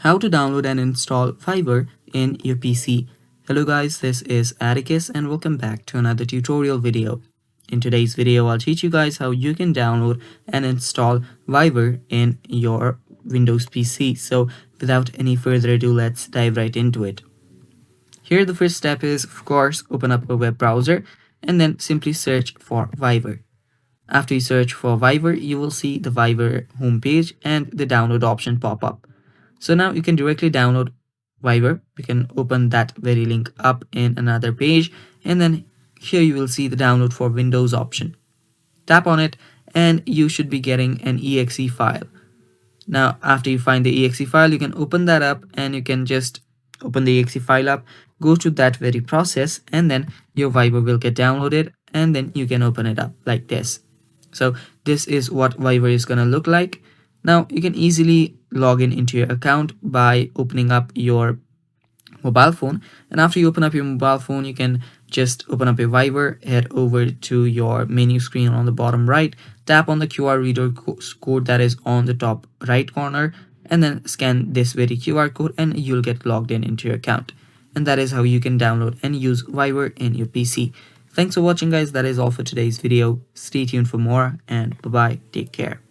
How to download and install Fiverr in your PC. Hello guys, this is Atticus and welcome back to another tutorial video. In today's video, I'll teach you guys how you can download and install Fiverr in your Windows PC. So without any further ado, let's dive right into it. Here the first step is, of course, open up a web browser and then simply search for Fiverr. After you search for Fiverr, you will see the Fiverr homepage and the download option pop up. So now you can directly download Fiverr. You can open that very link up in another page, and then here you will see the download for Windows option. Tap on it and you should be getting an exe file. Now after you find the exe file, you can open that up and you can just open the exe file up, go to that very process, and then your Fiverr will get downloaded and then you can open it up like this. So this is what Fiverr is going to look like. Now you can easily log in into your account by opening up your mobile phone, and after you open up your mobile phone, you can just open up your Fiverr, head over to your menu screen on the bottom right, tap on the QR reader code that is on the top right corner, and then scan this very QR code and you'll get logged in into your account. And that is how you can download and use Fiverr in your PC. Thanks for watching guys, that is all for today's video. Stay tuned for more and bye bye, take care.